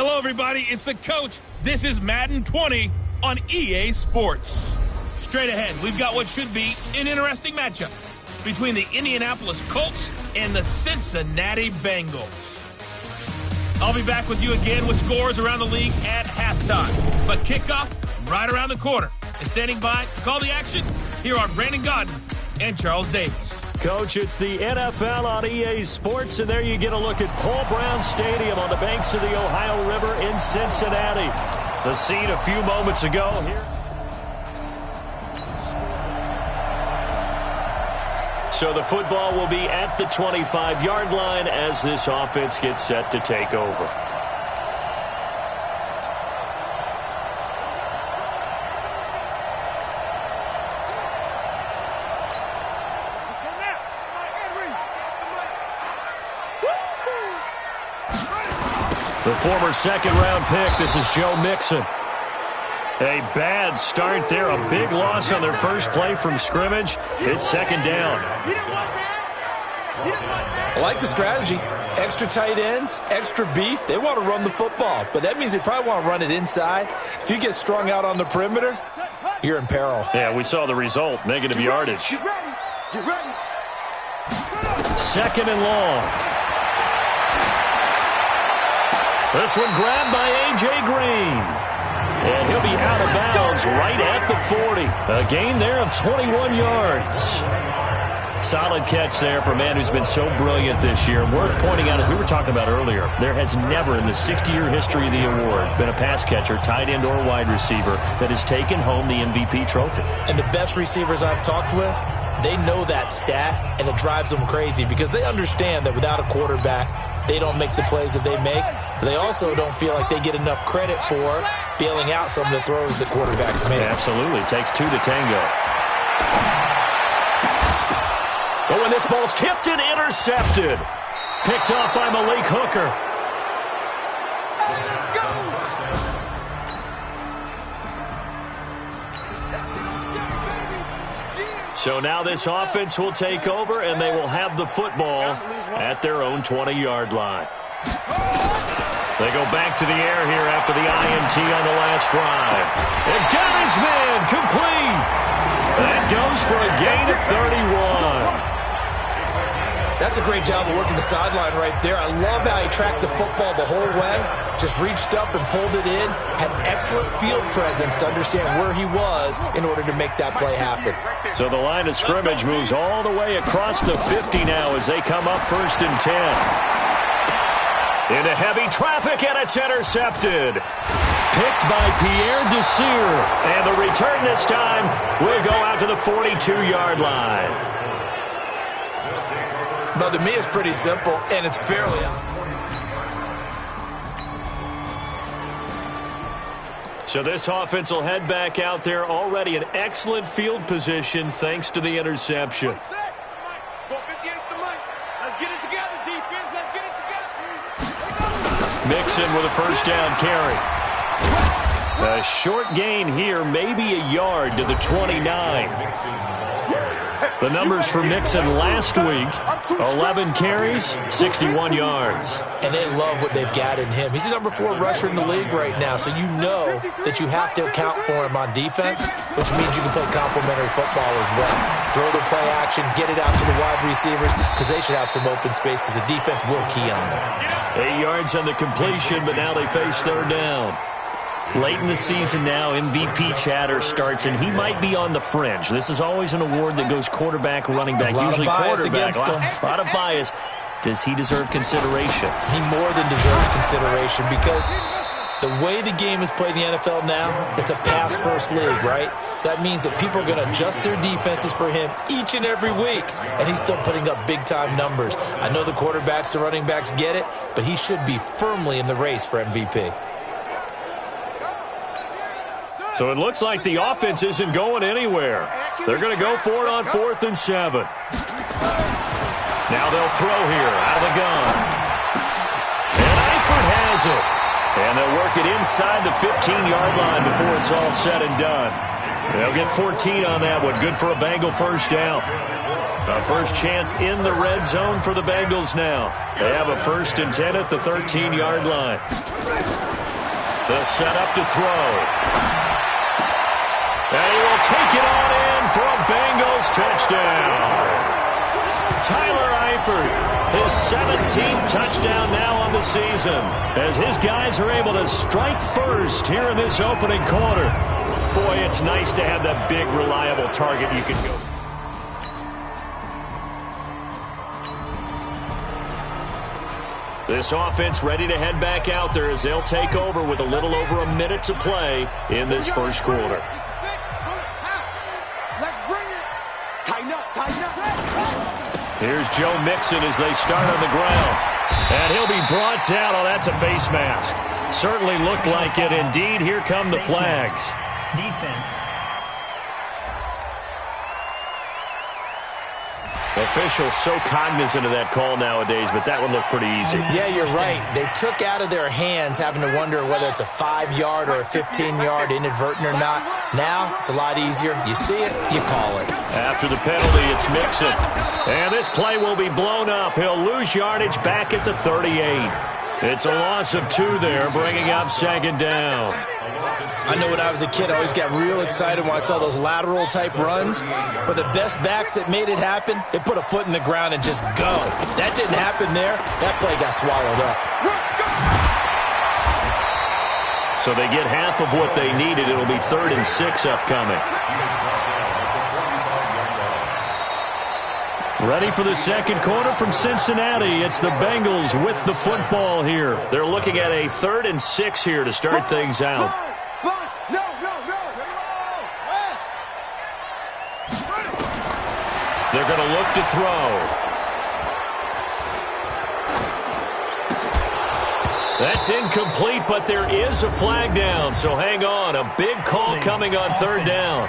Hello, everybody. It's the coach. This is Madden 20 on EA Sports. Straight ahead, we've got what should be an interesting matchup between the Indianapolis Colts and the Cincinnati Bengals. I'll be back with you again with scores around the league at halftime. But kickoff right around the corner. And standing by to call the action, here are Brandon Godden and Charles Davis. Coach, it's the NFL on EA Sports, and there you get a look at Paul Brown Stadium on the banks of the Ohio River in Cincinnati. The scene a few moments ago here. So the football will be at the 25-yard line as this offense gets set to take over. The former second-round pick, this is Joe Mixon. A bad start there, a big loss on their first play from scrimmage. It's second down. I like the strategy. Extra tight ends, extra beef. They want to run the football, but that means they probably want to run it inside. If you get strung out on the perimeter, you're in peril. Yeah, we saw the result, negative yardage. Get ready. Second and long. This one grabbed by A.J. Green. And he'll be out of bounds right at the 40. A gain there of 21 yards. Solid catch there for a man who's been so brilliant this year. Worth pointing out, as we were talking about earlier, there has never in the 60-year history of the award been a pass catcher, tight end or wide receiver that has taken home the MVP trophy. And the best receivers I've talked with, they know that stat, and it drives them crazy because they understand that without a quarterback, they don't make the plays that they make. They also don't feel like they get enough credit for bailing out some of the throws that quarterbacks make. Absolutely. Takes two to tango. Oh, and this ball's tipped and intercepted. Picked off by Malik Hooker. So now this offense will take over, and they will have the football at their own 20-yard line. They go back to the air here after the INT on the last drive. And got his man complete. That goes for a gain of 31. That's a great job of working the sideline right there. I love how he tracked the football the whole way. Just reached up and pulled it in. Had excellent field presence to understand where he was in order to make that play happen. So the line of scrimmage moves all the way across the 50 now as they come up 1st and 10. Into heavy traffic, and it's intercepted. Picked by Pierre Desir. And the return this time will go out to the 42-yard line. But to me, it's pretty simple, and it's fairly out. So this offense will head back out there, already in excellent field position thanks to the interception. Mixon with a first down carry. A short gain here, maybe a yard to the 29. The numbers for Mixon last week, 11 carries, 61 yards. And they love what they've got in him. He's the number 4 rusher in the league right now, so you know that you have to account for him on defense, which means you can play complementary football as well. Throw the play action, get it out to the wide receivers, because they should have some open space, because the defense will key on them. 8 yards on the completion, but now they face third down. Late in the season now, MVP chatter starts, and he might be on the fringe. This is always an award that goes quarterback, running back, usually quarterback. A lot of bias. Does he deserve consideration? He more than deserves consideration because the way the game is played in the NFL now, it's a pass-first league, right? So that means that people are going to adjust their defenses for him each and every week, and he's still putting up big-time numbers. I know the quarterbacks, the running backs get it, but he should be firmly in the race for MVP. So it looks like the offense isn't going anywhere. They're going to go for it on 4th and 7. Now they'll throw here out of the gun. And Eifert has it. And they'll work it inside the 15-yard line before it's all said and done. They'll get 14 on that one. Good for a Bengal first down. A first chance in the red zone for the Bengals now. They have a 1st and 10 at the 13-yard line. The setup to throw. And he will take it on in for a Bengals touchdown. Tyler Eifert, his 17th touchdown now on the season, as his guys are able to strike first here in this opening quarter. Boy, it's nice to have that big, reliable target you can go. This offense ready to head back out there as they'll take over with a little over a minute to play in this first quarter. Here's Joe Mixon as they start on the ground. And he'll be brought down. Oh, that's a face mask. Certainly looked like it. Indeed, here come the flags. Defense. Officials so cognizant of that call nowadays, but that would look pretty easy. Yeah, you're right. They took out of their hands having to wonder whether it's a 5-yard or a 15-yard inadvertent or not. Now, it's a lot easier. You see it, you call it. After the penalty, it's Mixon. And this play will be blown up. He'll lose yardage back at the 38. It's a loss of 2 there, bringing up 2nd down. I know when I was a kid, I always got real excited when I saw those lateral-type runs. But the best backs that made it happen, they put a foot in the ground and just go. That didn't happen there. That play got swallowed up. So they get half of what they needed. It'll be 3rd and 6 upcoming. Ready for the second quarter from Cincinnati. It's the Bengals with the football here. They're looking at a 3rd and 6 here to start things out. They're going to look to throw. That's incomplete, but there is a flag down, so hang on. A big call coming on 3rd down.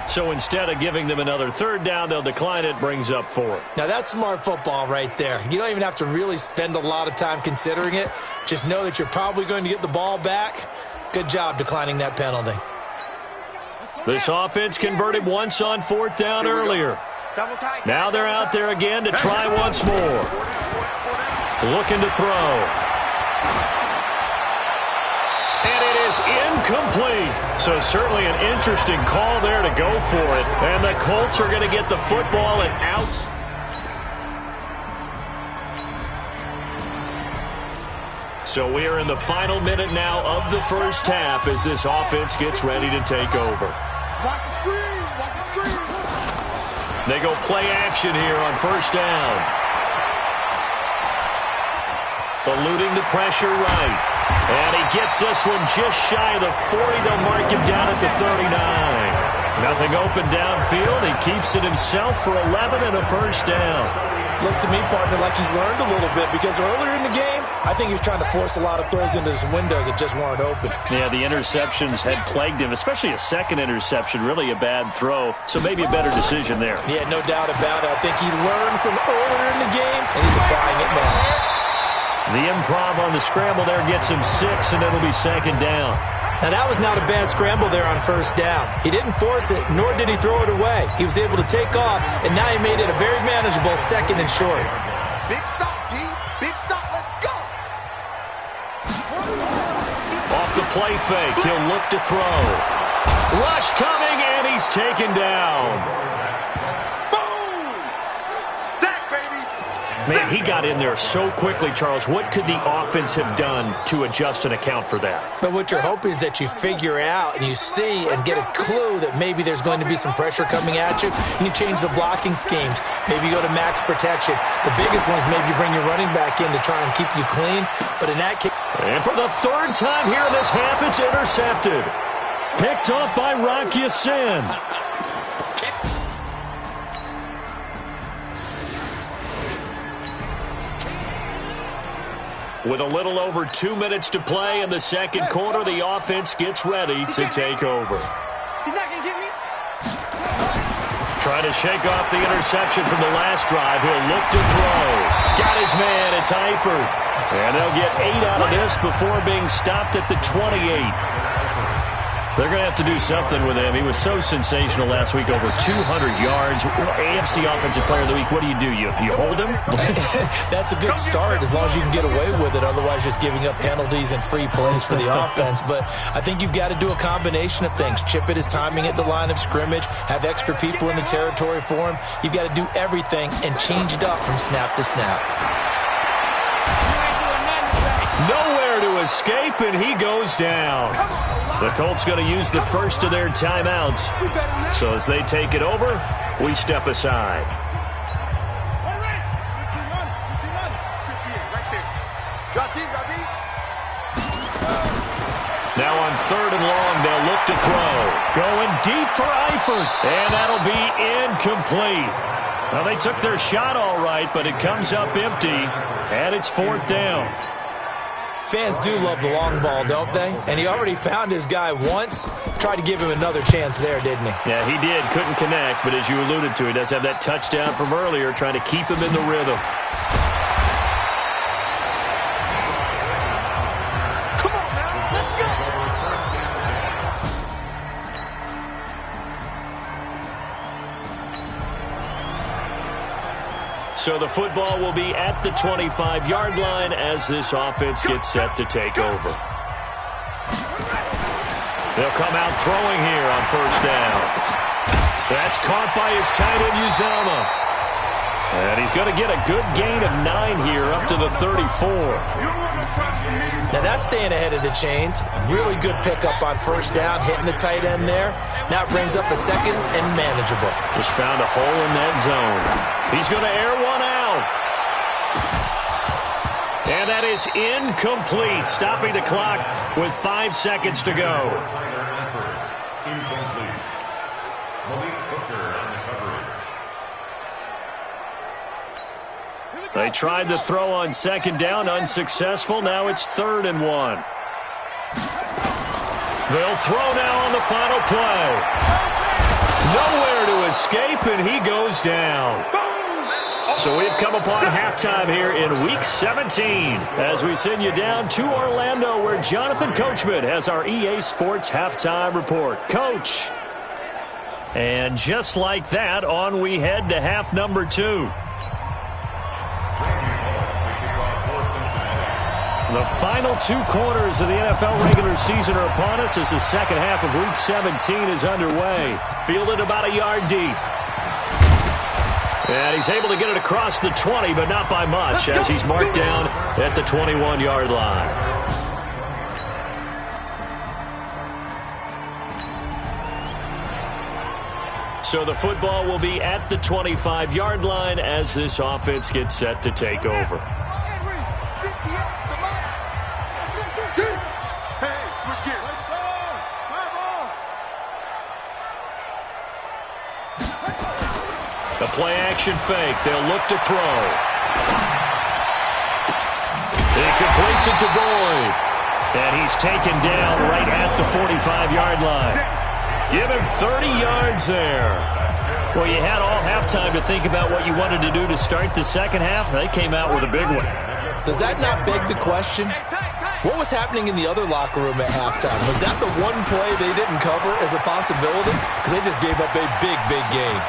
So instead of giving them another 3rd down, they'll decline it, brings up 4. Now, that's smart football right there. You don't even have to really spend a lot of time considering it. Just know that you're probably going to get the ball back. Good job declining that penalty. This offense converted once on 4th down earlier. Now they're out there again to try once more. Looking to throw. And it is incomplete. So certainly an interesting call there to go for it. And the Colts are going to get the football and out. So we are in the final minute now of the first half as this offense gets ready to take over. Watch the screen. Watch the screen. They go play action here on 1st down. Eluding the pressure right. And he gets this one just shy of the 40. They'll mark him down at the 39. Nothing open downfield. He keeps it himself for 11 and a 1st down. Looks to me, partner, like he's learned a little bit because earlier in the game, I think he was trying to force a lot of throws into his windows that just weren't open. Yeah, the interceptions had plagued him, especially a second interception, really a bad throw. So maybe a better decision there. Yeah, no doubt about it. I think he learned from earlier in the game, and he's applying it now. The improv on the scramble there gets him 6, and it'll be 2nd down. Now, that was not a bad scramble there on 1st down. He didn't force it, nor did he throw it away. He was able to take off, and now he made it a very manageable 2nd and short. Big stop, G. Big stop. Let's go. Off the play fake, he'll look to throw. Rush coming, and he's taken down. Boom. Sack, baby. Man, he got in there so quickly, Charles. What could the offense have done to adjust and account for that? But what you're hoping is that you figure out and you see and get a clue that maybe there's going to be some pressure coming at you, and you change the blocking schemes. Maybe you go to max protection. The biggest ones, maybe you bring your running back in to try and keep you clean. But in that case... And for the 3rd time here in this half, it's intercepted. Picked up by Rock Ya-Sin. With a little over 2 minutes to play in the second quarter, the offense gets ready to take over. He's not going to get me. Trying to shake off the interception from the last drive. He'll look to throw. Got his man. It's Eifert. And they'll get 8 out of this before being stopped at the 28. They're going to have to do something with him. He was so sensational last week, over 200 yards. AFC Offensive Player of the Week, what do? You hold him? That's a good start as long as you can get away with it. Otherwise, just giving up penalties and free plays for the offense. But I think you've got to do a combination of things. Chip it his timing at the line of scrimmage, have extra people in the territory for him. You've got to do everything and change it up from snap to snap. Nowhere to escape, and he goes down. The Colts going to use the first of their timeouts. So as they take it over, we step aside. Now on 3rd and long, they'll look to throw. Going deep for Eifert, and that'll be incomplete. Well, they took their shot all right, but it comes up empty, and it's 4th down. Fans do love the long ball, don't they? And he already found his guy once. Tried to give him another chance there, didn't he? Yeah, he did. Couldn't connect, but as you alluded to, he does have that touchdown from earlier, trying to keep him in the rhythm. Come on now, let's go. So the football will be at the 25-yard line as this offense gets set to take over. They'll come out throwing here on 1st down. That's caught by his tight end, Uzama. And he's going to get a good gain of 9 here up to the 34. Now that's staying ahead of the chains. Really good pickup on 1st down, hitting the tight end there. Now it brings up a 2nd and manageable. Just found a hole in that zone. He's going to air one out. And that is incomplete, stopping the clock with 5 seconds to go. They tried the throw on 2nd down, unsuccessful. Now it's 3rd and 1. They'll throw now on the final play. Nowhere to escape, and he goes down. So we've come upon halftime here in Week 17 as we send you down to Orlando, where Jonathan Coachman has our EA Sports Halftime Report. Coach. And just like that, on we head to half number 2. The final 2 quarters of the NFL regular season are upon us as the second half of Week 17 is underway. Fielded about a yard deep. And he's able to get it across the 20, but not by much, as he's marked down at the 21-yard line. So the football will be at the 25-yard line as this offense gets set to take over. The play-action fake. They'll look to throw. He completes it to Boyd. And he's taken down right at the 45-yard line. Give him 30 yards there. Well, you had all halftime to think about what you wanted to do to start the second half. They came out with a big one. Does that not beg the question? What was happening in the other locker room at halftime? Was that the one play they didn't cover as a possibility? Because they just gave up a big, big game.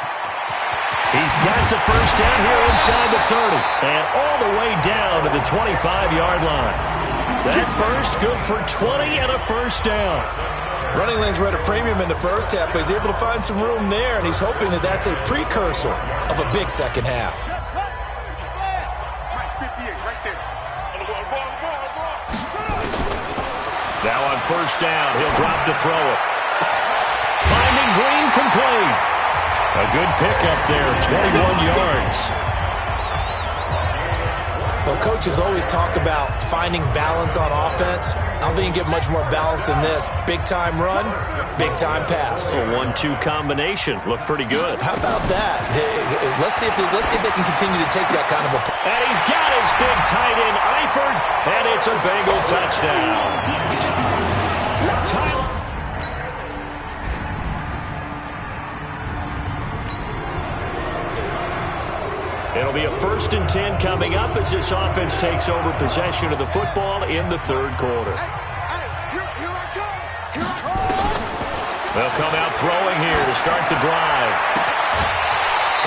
He's got the first down here inside the 30 and all the way down to the 25-yard line. That burst good for 20 and a first down. Running lanes were at a premium in the first half, but he's able to find some room there, and he's hoping that that's a precursor of a big second half. Now on first down, he'll drop to throw it. Finding Green complete. A good pickup there, 21 yards. Well, coaches always talk about finding balance on offense. I don't think you get much more balance than this. Big-time run, big-time pass. A 1-2 combination. Looked pretty good. How about that? Let's see if they can continue to take that kind of a... And he's got his big tight end, Eifert, and it's a Bengal touchdown. It'll be a 1st and 10 coming up as this offense takes over possession of the football in the 3rd quarter. They'll come out throwing here to start the drive.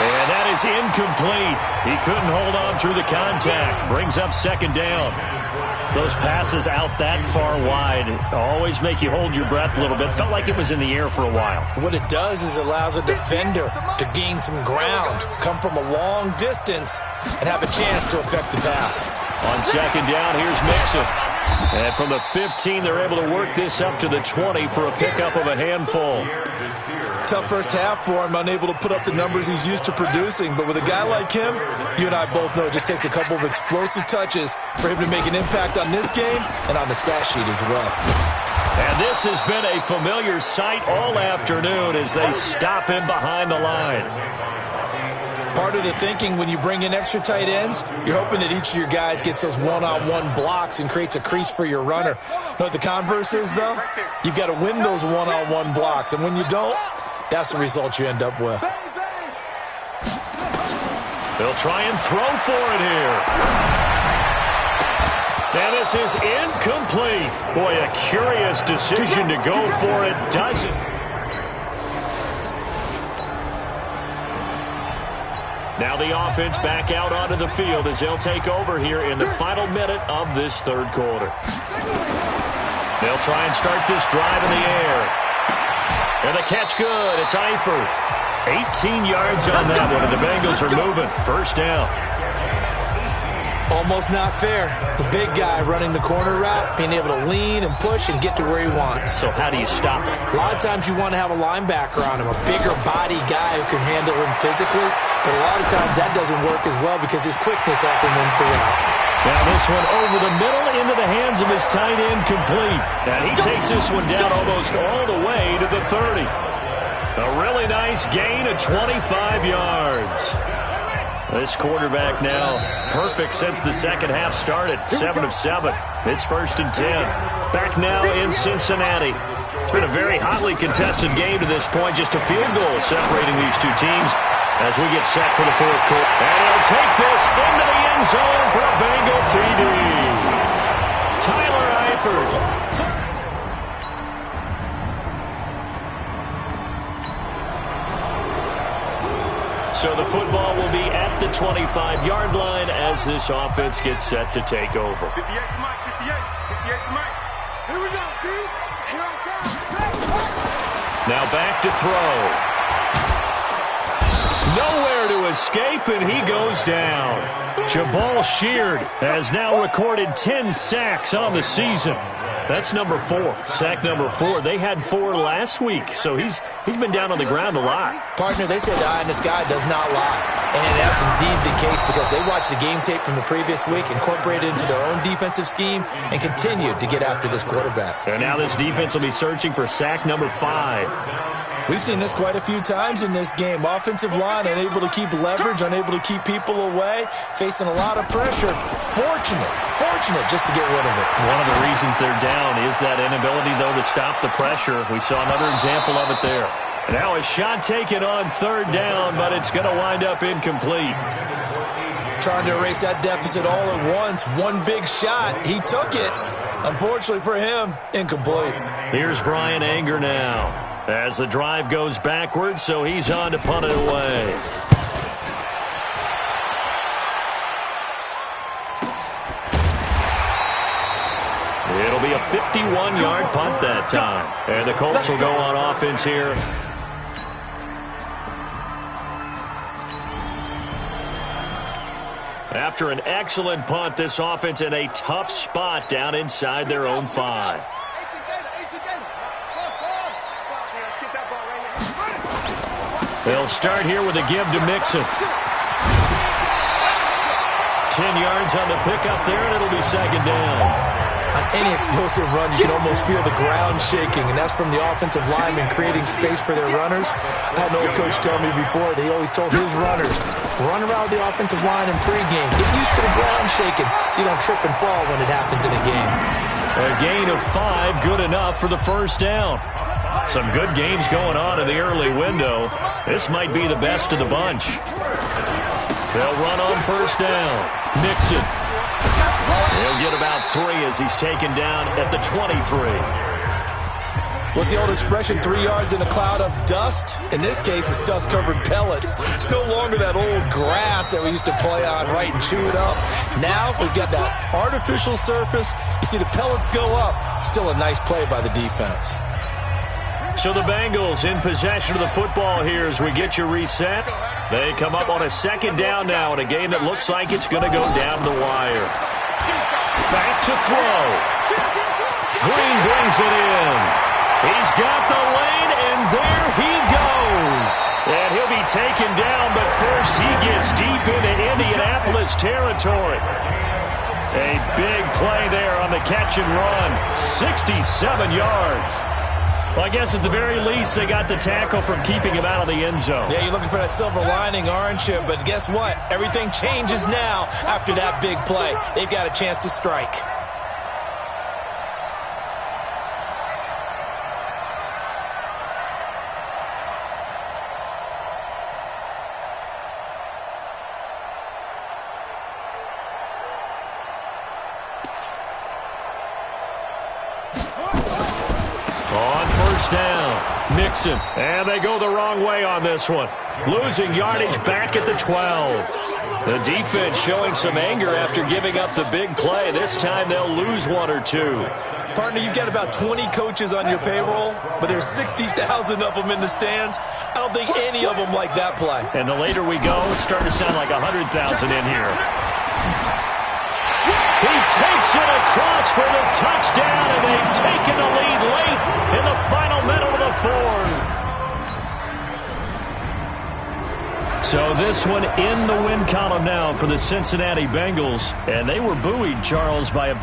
And that is incomplete. He couldn't hold on through the contact. Brings up second down. Those passes out that far wide always make you hold your breath a little bit. Felt like it was in the air for a while. What it does is it allows a defender to gain some ground, come from a long distance, and have a chance to affect the pass. On second down, here's Mixon. And from the 15, they're able to work this up to the 20 for a pickup of a handful. Tough first half for him, unable to put up the numbers he's used to producing. But with a guy like him, you and I both know it just takes a couple of explosive touches for him to make an impact on this game and on the stat sheet as well. And this has been a familiar sight all afternoon as they stop him behind the line. Part of the thinking when you bring in extra tight ends, you're hoping that each of your guys gets those one-on-one blocks and creates a crease for your runner. You know what the converse is, though? You've got to win those one-on-one blocks, and when you don't, that's the result you end up with. They'll try and throw for it here. Now this is incomplete. Boy, a curious decision to go for it. Doesn't. Now the offense back out onto the field as they'll take over here in the final minute of this third quarter. They'll try and start this drive in the air. And the catch good. It's Eifert. 18 yards on that one, and the Bengals are moving. First down. Almost not fair. The big guy running the corner route, being able to lean and push and get to where he wants. So how do you stop it? A lot of times you want to have a linebacker on him, a bigger body guy who can handle him physically. But a lot of times that doesn't work as well because his quickness often wins the route. Now this one over the middle into the hands of his tight end, complete. And he takes this one down almost all the way to the 30. A really nice gain of 25 yards. This quarterback now perfect since the second half started. 7 of 7. It's 1st and 10. Back now in Cincinnati. It's been a very hotly contested game to this point. Just a field goal separating these two teams as we get set for the fourth quarter. And he'll take this into the end zone for a Bengal TD. Tyler Eifert. So the football will be at the 25-yard line as this offense gets set to take over. 58 to Mike, 58 to Mike. Here we go, dude. Here I come. Now back to throw. Nowhere to escape, and he goes down. Jabal Sheard has now recorded 10 sacks on the season. That's number 4. Sack number 4. They had 4 last week, so he's been down on the ground a lot. Partner, they say the eye in the sky does not lie. And that's indeed the case because they watched the game tape from the previous week, incorporated it into their own defensive scheme, and continued to get after this quarterback. And now this defense will be searching for sack number 5. We've seen this quite a few times in this game. Offensive line unable to keep leverage, unable to keep people away, facing a lot of pressure. Fortunate just to get rid of it. One of the reasons they're down is that inability, though, to stop the pressure. We saw another example of it there. Now a shot taken on third down, but it's going to wind up incomplete. Trying to erase that deficit all at once. One big shot. He took it. Unfortunately for him, incomplete. Here's Brian Anger now as the drive goes backwards, so he's on to punt it away. It'll be a 51-yard punt that time. And the Colts will go on offense here. After an excellent punt, this offense in a tough spot down inside their own 5. They'll start here with a give to Mixon. 10 yards on the pickup there, and it'll be second down. On any explosive run, you can almost feel the ground shaking, and that's from the offensive linemen creating space for their runners. I had an old coach tell me before, they always told his runners, run around the offensive line in pregame. Get used to the ground shaking so you don't trip and fall when it happens in a game. A gain of 5, good enough for the first down. Some good games going on in the early window. This might be the best of the bunch. They'll run on first down. Mixon. He'll get about 3 as he's taken down at the 23. What's the old expression, 3 yards in a cloud of dust? In this case, it's dust-covered pellets. It's no longer that old grass that we used to play on, right, and chew it up. Now we've got that artificial surface. You see the pellets go up. Still a nice play by the defense. So the Bengals in possession of the football here as we get you reset. They come up on a second down now in a game that looks like it's going to go down the wire. Back to throw. Green brings it in. He's got the lane, and there he goes. And he'll be taken down, but first he gets deep into Indianapolis territory. A big play there on the catch and run. 67 yards. Well, I guess at the very least they got the tackle from keeping him out of the end zone. Yeah, you're looking for that silver lining, aren't you? But guess what? Everything changes now after that big play. They've got a chance to strike. Down. Nixon. And they go the wrong way on this one. Losing yardage back at the 12. The defense showing some anger after giving up the big play. This time they'll lose 1 or 2. Partner, you've got about 20 coaches on your payroll, but there's 60,000 of them in the stands. I don't think any of them like that play. And the later we go, it's starting to sound like 100,000 in here. He takes it across for the touchdown, and they've taken the lead late in the final minute of the fourth. So this one in the win column now for the Cincinnati Bengals, and they were buoyed, Charles, by a